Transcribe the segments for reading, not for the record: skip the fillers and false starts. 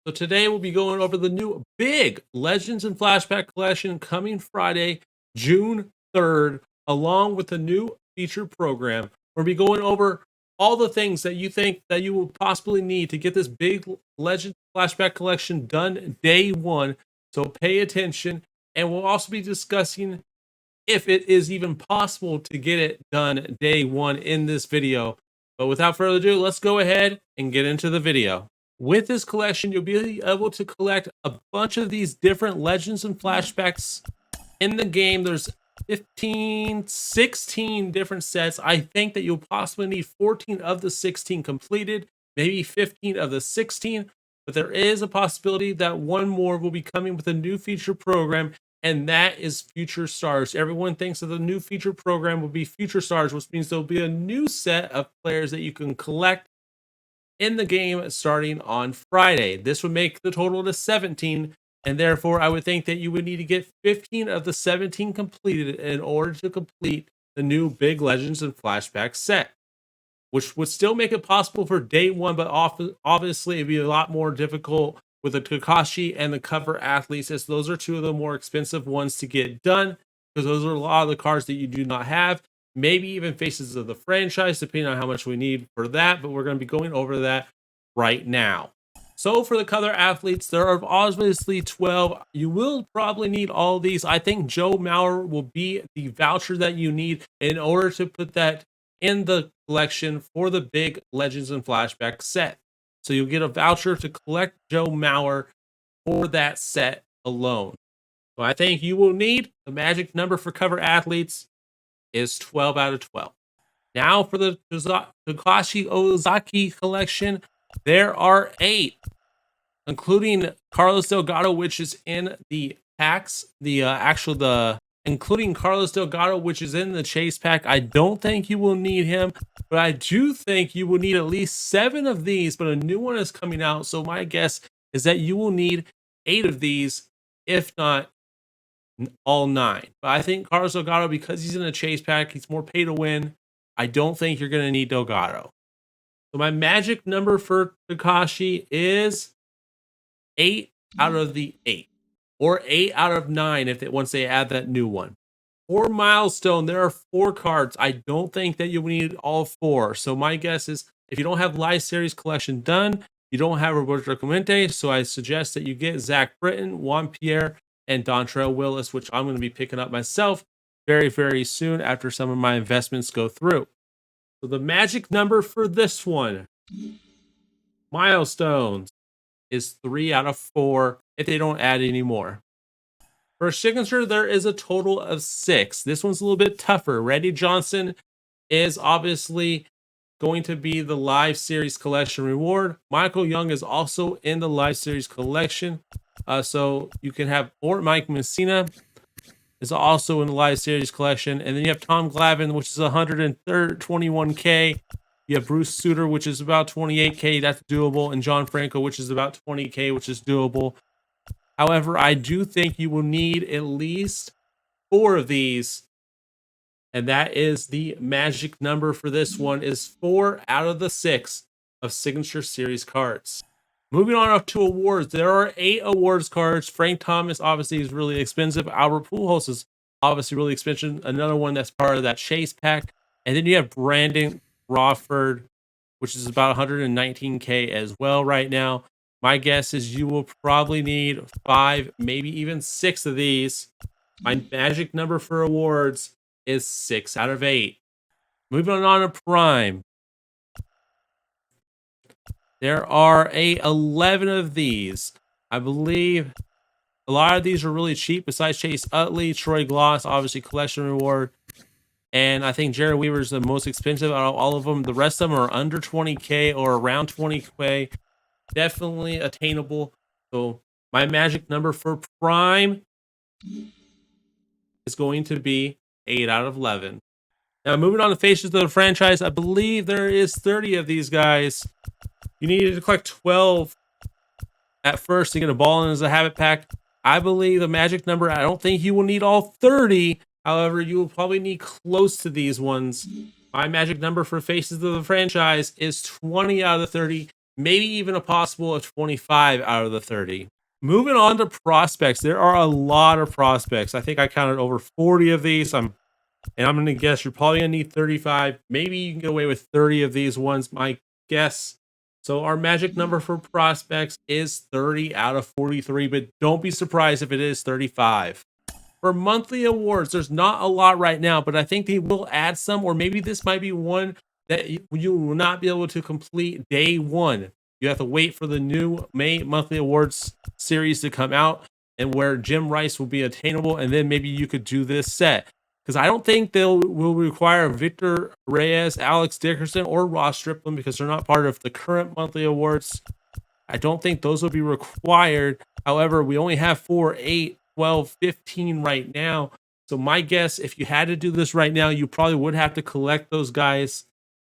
So today we'll be going over the new big Legends and Flashback collection coming Friday, June 3rd, along with the new feature program. We'll be going over all the things that you think that you will possibly need to get this big Legends Flashback collection done day one. So pay attention, and we'll also be discussing if it is even possible to get it done day one in this video. But without further ado, let's go ahead and get into the video. With this collection, you'll be able to collect a bunch of these different Legends and Flashbacks in the game. There's 16 different sets. I think that you'll possibly need 14 of the 16 completed, maybe 15 of the 16, but there is a possibility that one more will be coming with a new feature program, and that is Future Stars. Everyone thinks that the new feature program will be Future Stars, which means there'll be a new set of players that you can collect in the game starting on Friday. This would make the total to 17, and therefore I would think that you would need to get 15 of the 17 completed in order to complete the new Big Legends and Flashback set, which would still make it possible for day one, but obviously it'd be a lot more difficult with the Kakashi and the cover athletes, as those are two of the more expensive ones to get done, because those are a lot of the cards that you do not have. Maybe even faces of the franchise, depending on how much we need for that, but we're going to be going over that right now. So for the color athletes, there are obviously 12. You will probably need all of these. I think Joe Mauer will be the voucher that you need in order to put that in the collection for the big Legends and Flashback set. So you'll get a voucher to collect Joe Mauer for that set alone. So I think you will need the magic number for cover athletes is 12 out of 12. Now for the Kakashi Ozaki collection, there are 8, including Carlos Delgado, which is in the packs. Including Carlos Delgado, which is in the chase pack. I don't think you will need him, but I do think you will need at least 7 of these, but a new one is coming out. So my guess is that you will need 8 of these, if not all 9. But I think Carlos Delgado, because he's in a chase pack, he's more pay to win. I don't think you're going to need Delgado. So my magic number for Kakashi is 8 out of the 8, or 8 out of 9 if once they add that new one. For Milestone, there are 4 cards. I don't think that you need all 4. So my guess is if you don't have Live Series collection done, you don't have Roberto Clemente, so I suggest that you get Zach Britton, Juan Pierre, and Dontrell Willis, which I'm going to be picking up myself very, very soon after some of my investments go through. So the magic number for this one, Milestones, is 3 out of 4 if they don't add any more. For signature, there is a total of 6. This one's a little bit tougher. Randy Johnson is obviously going to be the Live Series collection reward. Michael Young is also in the Live Series collection. So you can have, or Mike Messina is also in the Live Series collection. And then you have Tom Glavine, which is 121K. You have Bruce Sutter, which is about 28K. That's doable. And John Franco, which is about 20K, which is doable. However, I do think you will need at least 4 of these. And that is the magic number for this one, is 4 out of the 6 of Signature Series cards. Moving on up to awards, there are 8 awards cards. Frank Thomas obviously is really expensive. Albert Pujols is obviously really expensive. Another one that's part of that chase pack. And then you have Brandon Crawford, which is about 119K as well right now. My guess is you will probably need 5, maybe even 6 of these. My magic number for awards is 6 out of 8. Moving on to Prime. There are 11 of these. I believe a lot of these are really cheap, besides Chase Utley, Troy Gloss, obviously collection reward. And I think Jared Weaver is the most expensive out of all of them. The rest of them are under 20K or around 20K. Definitely attainable. So my magic number for Prime is going to be 8 out of 11. Now moving on to faces of the franchise, I believe there is 30 of these guys. You needed to collect 12 at first to get a ball in as a habit pack. I believe the magic number, I don't think you will need all 30. However, you will probably need close to these ones. My magic number for faces of the franchise is 20 out of 30, maybe even a possible of 25 out of the 30. Moving on to prospects, there are a lot of prospects. I think I counted over 40 of these. And I'm going to guess you're probably going to need 35. Maybe you can get away with 30 of these ones, my guess. So our magic number for prospects is 30 out of 43, but don't be surprised if it is 35. For monthly awards, there's not a lot right now, but I think they will add some, or maybe this might be one that you will not be able to complete day one. You have to wait for the new May monthly awards series to come out, and where Jim Rice will be attainable, and then maybe you could do this set. Because I don't think will require Victor Reyes, Alex Dickerson, or Ross Stripling, because they're not part of the current monthly awards. I don't think those will be required. However, we only have 4, 8, 12, 15 right now. So my guess, if you had to do this right now, you probably would have to collect those guys.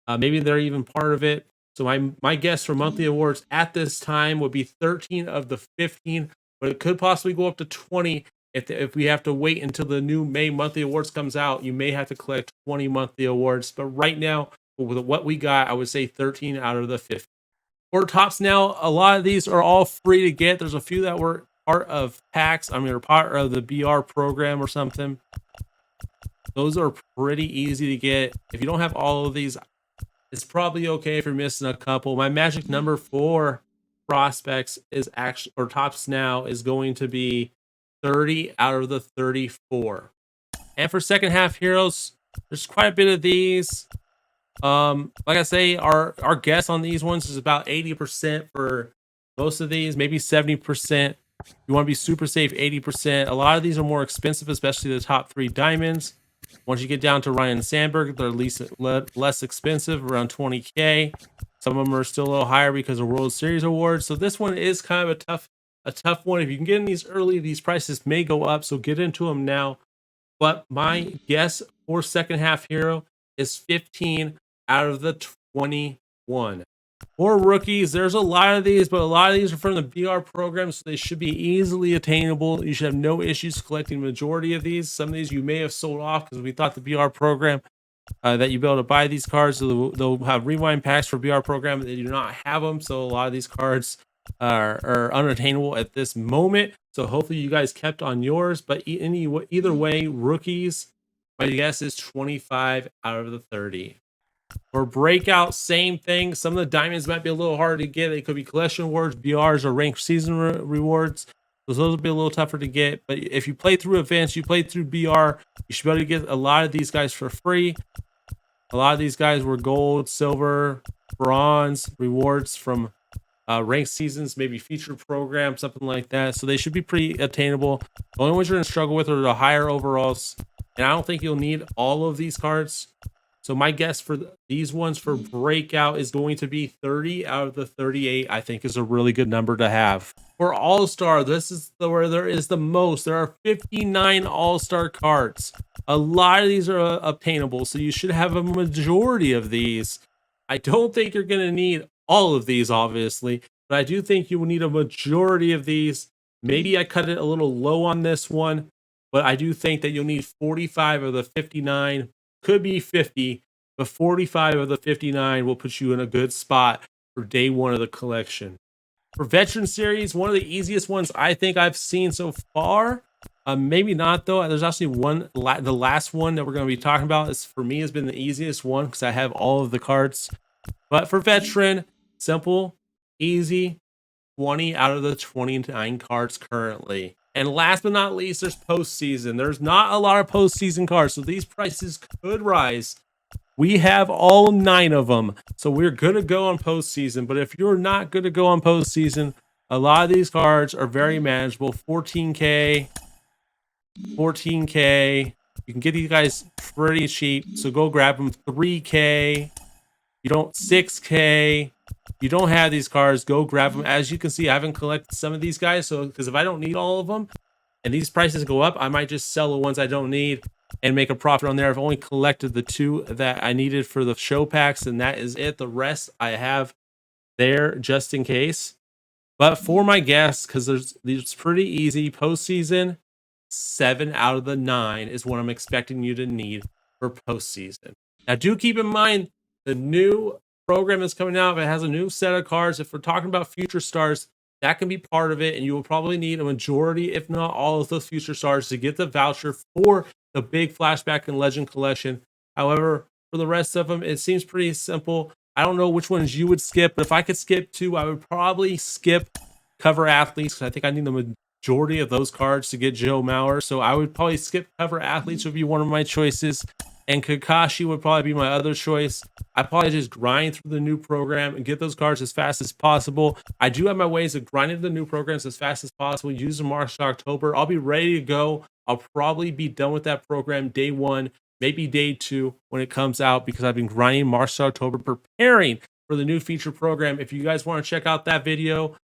Maybe they're even part of it. So my guess for monthly awards at this time would be 13 of the 15, but it could possibly go up to 20 if we have to wait until the new May monthly awards comes out. You may have to collect 20 monthly awards, but right now, with what we got, I would say 13 out of the 15. For tops now, a lot of these are all free to get. There's a few that were part of packs. I mean, or part of the BR program or something. Those are pretty easy to get. If you don't have all of these, it's probably okay if you're missing a couple. My magic number for prospects is actually, or tops now, is going to be 30 out of the 34. And for second half heroes, there's quite a bit of these. Like I say, our guess on these ones is about 80% for most of these, maybe 70%. You want to be super safe, 80%. A lot of these are more expensive, especially the top 3 diamonds. Once you get down to Ryan Sandberg, they're less expensive, around 20K. Some of them are still a little higher because of World Series awards. So this one is kind of a tough one. If you can get in these early, these prices may go up. So get into them now. But my guess for second half hero is 15 out of the 21. For rookies, there's a lot of these, but a lot of these are from the BR program, so they should be easily attainable. You should have no issues collecting the majority of these. Some of these you may have sold off because we thought the BR program that you'd be able to buy these cards. So they'll have rewind packs for BR program. They do not have them, so a lot of these cards are unattainable at this moment. So hopefully you guys kept on yours. But either way, rookies, my guess is 25 out of the 30. For breakout, same thing. Some of the diamonds might be a little hard to get. They could be collection awards, BRs, or ranked season rewards. Those will be a little tougher to get. But if you play through events, you play through BR, you should be able to get a lot of these guys for free. A lot of these guys were gold, silver, bronze rewards from ranked seasons, maybe featured program, something like that. So they should be pretty attainable. The only ones you're going to struggle with are the higher overalls. And I don't think you'll need all of these cards. So my guess for these ones for breakout is going to be 30 out of the 38. I think is a really good number to have. For All-Star, this is where there is the most. There are 59 All-Star cards. A lot of these are obtainable, so you should have a majority of these. I don't think you're going to need all of these, obviously, but I do think you will need a majority of these. Maybe I cut it a little low on this one, but I do think that you'll need 45 of the 59. Could be 50, but 45 of the 59 will put you in a good spot for day one of the collection. For Veteran Series, one of the easiest ones I think I've seen so far. Maybe not, though. There's actually one, the last one that we're going to be talking about is, for me, has been the easiest one because I have all of the cards. But for Veteran, simple, easy, 20 out of the 29 cards currently. And last but not least, there's postseason. There's not a lot of postseason cards, so these prices could rise. We have all 9 of them, so we're good to go on postseason. But if you're not good to go on postseason, a lot of these cards are very manageable. 14K, 14K. You can get these guys pretty cheap, so go grab them. 3K. You don't 6K. You don't have these cards, go grab them. As you can see, I haven't collected some of these guys, so because if I don't need all of them and these prices go up, I might just sell the ones I don't need and make a profit on there. I've only collected the 2 that I needed for the show packs, and that is it. The rest I have there just in case. But for my guess, because it's pretty easy, postseason, 7 out of the 9 is what I'm expecting you to need for postseason. Now, do keep in mind the new program that's coming out, if it has a new set of cards, if we're talking about future stars, that can be part of it. And you will probably need a majority, if not all of those future stars to get the voucher for the big Flashback and Legend collection. However, for the rest of them, it seems pretty simple. I don't know which ones you would skip, but if I could skip two, I would probably skip cover athletes. I think I need the majority of those cards to get Joe Mauer. So I would probably skip cover athletes would be one of my choices. And Kakashi would probably be my other choice. I probably just grind through the new program and get those cards as fast as possible. I do have my ways of grinding the new programs as fast as possible. Use them March to October. I'll be ready to go. I'll probably be done with that program day one, maybe day two when it comes out, because I've been grinding March to October, preparing for the new feature program. If you guys want to check out that video,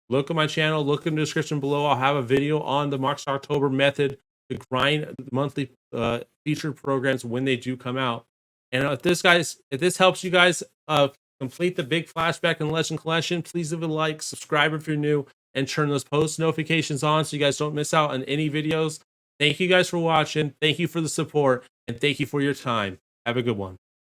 look at my channel, look in the description below. I'll have a video on the March to October method to grind the monthly featured programs when they do come out. And if this helps you guys complete the big Flashback and Legend collection, please leave a like, subscribe if you're new, and turn those post notifications on so you guys don't miss out on any videos. Thank you guys for watching. Thank you for the support, and thank you for your time. Have a good one.